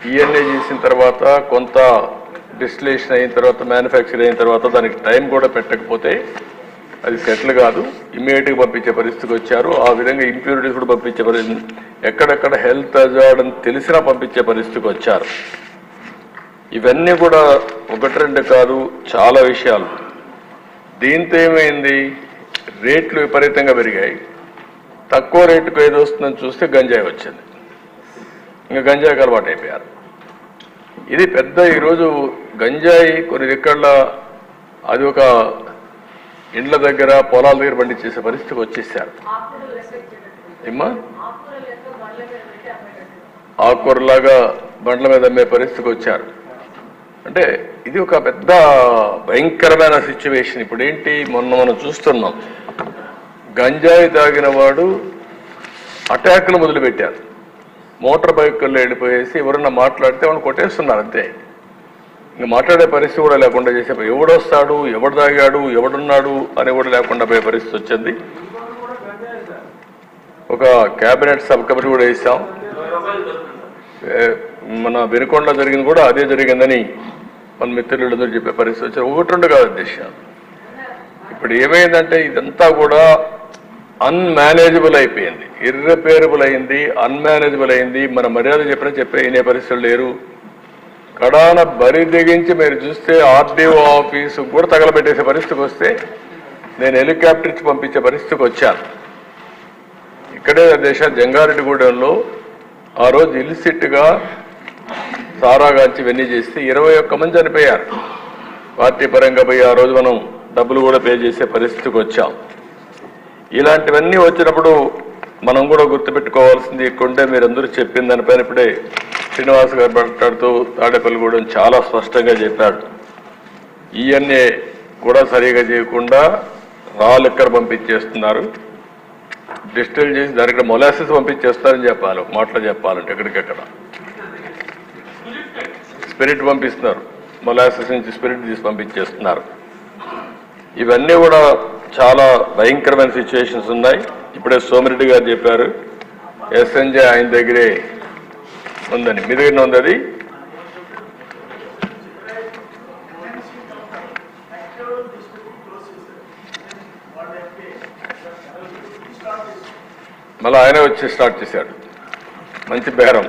ENA చేసిన తర్వాత కొంత డిస్టిలేషన్ అయిన తర్వాత మ్యానుఫ్యాక్చర్ అయిన తర్వాత దానికి టైం కూడా పెట్టకపోతే అది సెటిల్ కాదు, ఇమ్మీడియట్గా పంపించే పరిస్థితికి వచ్చారు. ఆ విధంగా ఇంప్యూరిటీస్ కూడా పంపించే పరిస్థితి, ఎక్కడెక్కడ హెల్త్ హజార్డ్ అని తెలిసినా పంపించే పరిస్థితికి వచ్చారు. ఇవన్నీ కూడా ఒకటి రెండు కాదు, చాలా విషయాలు. దీంతో ఏమైంది, రేట్లు విపరీతంగా పెరిగాయి. తక్కువ రేటుకు ఏది వస్తుందని చూస్తే గంజాయి వచ్చింది. ఇంకా గంజాయికి అలవాటు అయిపోయారు. ఇది పెద్ద ఈరోజు గంజాయి కొన్ని దిక్కల అది ఒక ఇండ్ల దగ్గర పొలాల దగ్గర పండించేసే పరిస్థితికి వచ్చేసారు. ఏమ్మా ఆకుకూరలాగా బండ్ల మీద అమ్మే పరిస్థితికి వచ్చారు. అంటే ఇది ఒక పెద్ద భయంకరమైన సిచ్యువేషన్. ఇప్పుడు ఏంటి, మొన్న మనం చూస్తున్నాం, గంజాయి తాగిన వాడు అటాక్లు మొదలుపెట్టారు. మోటార్ బైకుల్లో వెళ్ళిపోయేసి ఎవరన్నా మాట్లాడితే వాళ్ళు కొట్టేస్తున్నారు అంతే. ఇంకా మాట్లాడే పరిస్థితి కూడా లేకుండా చేసే, ఎవడొస్తాడు, ఎవడు తాగాడు, ఎవడున్నాడు అని కూడా లేకుండా పోయే పరిస్థితి వచ్చింది. ఒక క్యాబినెట్ సబ్ కమిటీ కూడా వేసాం. మన వెనుకొండ జరిగింది కూడా అదే జరిగిందని మన మిత్రులందరూ చెప్పే పరిస్థితి వచ్చారు. ఒకటి రెండు కాదు అధ్యక్ష. ఇప్పుడు ఏమైందంటే ఇదంతా కూడా అన్మేనేజబుల్ అయిపోయింది, ఇర్రిపేరబుల్ అయింది, అన్మేనేజబుల్ అయింది. మన మర్యాద చెప్పే వినే పరిస్థితులు లేరు. కడాన బరి దిగించి మీరు చూస్తే ఆర్డీఓ ఆఫీసు కూడా తగలబెట్టేసే పరిస్థితికి వస్తే నేను హెలికాప్టర్ ఇచ్చి పంపించే పరిస్థితికి వచ్చాను. ఇక్కడే దేశ జంగారెడ్డిగూడెంలో ఆ రోజు ఇల్సిట్గా సారాగాంచి ఇవన్నీ చేస్తే 21 మంది చనిపోయారు. పార్టీ పరంగా పోయి ఆ రోజు మనం డబ్బులు కూడా పే చేసే పరిస్థితికి వచ్చాం. ఇలాంటివన్నీ వచ్చినప్పుడు మనం కూడా గుర్తుపెట్టుకోవాల్సింది కొంటే మీరందరూ చెప్పిన దానిపైన ఇప్పుడే శ్రీనివాస్ గారు మాట్లాడుతూ తాడేపల్లిగూడెం చాలా స్పష్టంగా చెప్పాడు. ఈఎన్ఏ కూడా సరిగా చేయకుండా రా లిక్కర్ పంపించేస్తున్నారు, డిస్టిల్ చేసి దానికి మొలాసిస్ పంపించేస్తారని చెప్పాలి. మాటలు చెప్పాలంటే ఎక్కడికెక్కడ స్పిరిట్ పంపిస్తున్నారు, మొలాసిస్ నుంచి స్పిరిట్ తీసి పంపించేస్తున్నారు. ఇవన్నీ కూడా చాలా భయంకరమైన సిచ్యువేషన్స్ ఉన్నాయి. ఇప్పుడే సోమిరెడ్డి గారు చెప్పారు ఎస్ఎన్జే ఆయన దగ్గరే ఉందని. మీ దగ్గర ఉంది అది? మళ్ళీ ఆయన వచ్చి స్టార్ట్ చేశాడు. మంచి బేరం.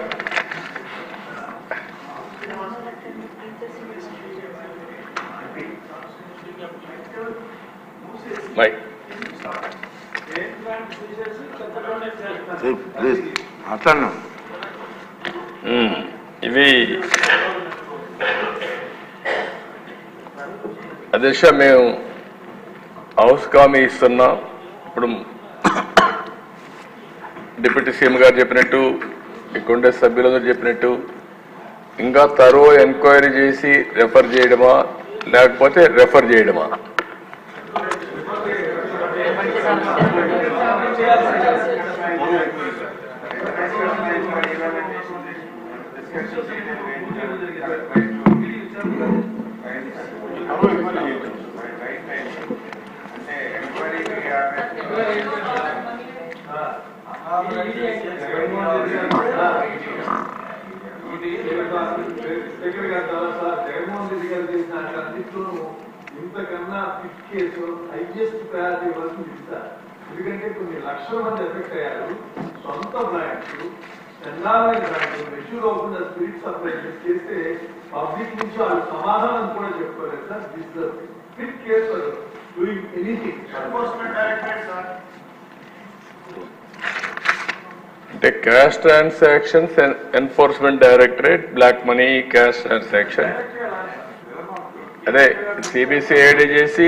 ఇవి అధ్యక్ష మేము హౌస్ కామీ ఇస్తున్నాం. ఇప్పుడు డిప్యూటీ సీఎం గారు చెప్పినట్టు, ఇక్కడ సభ్యులందరూ చెప్పినట్టు ఇంకా తరో ఎంక్వైరీ చేసి రెఫర్ చేయడమా లేకపోతే రెఫర్ చేయడమా? జగన్మోహన్ రెడ్డి గారు చేసిన అన్నింటిలోనూ ఇంతకన్నా ఫిట్ కేసు హైయెస్ట్ ప్రయారిటీ వరకు ఇస్తారు. ఎందుకంటే కొన్ని లక్షల మంది ఎఫెక్ట్ అయ్యారు. సొంత బ్రాండ్స్, చందాలైన బ్రాండ్స్ మెచ్యూర్ అవ్వకుండా స్పిరిట్ సప్లై చేస్తే పబ్లిక్ నుంచి వాళ్ళు సమాధానం కూడా చెప్పుకోలేదు sir. This the fit case for doing anything. అంటే cash transactions enforcement directorate, black money cash transaction, అదే సిబిసిఐడి చేసి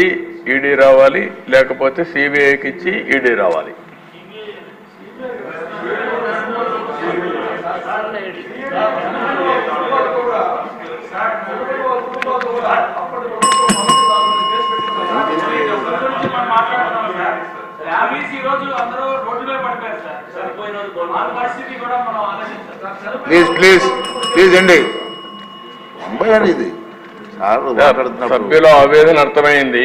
ఈడీ రావాలి, లేకపోతే సిబిఐకి ఇచ్చి ఈడీ రావాలి. ప్లీజ్ అండి. సభ్యుల ఆవేదన అర్థమైంది.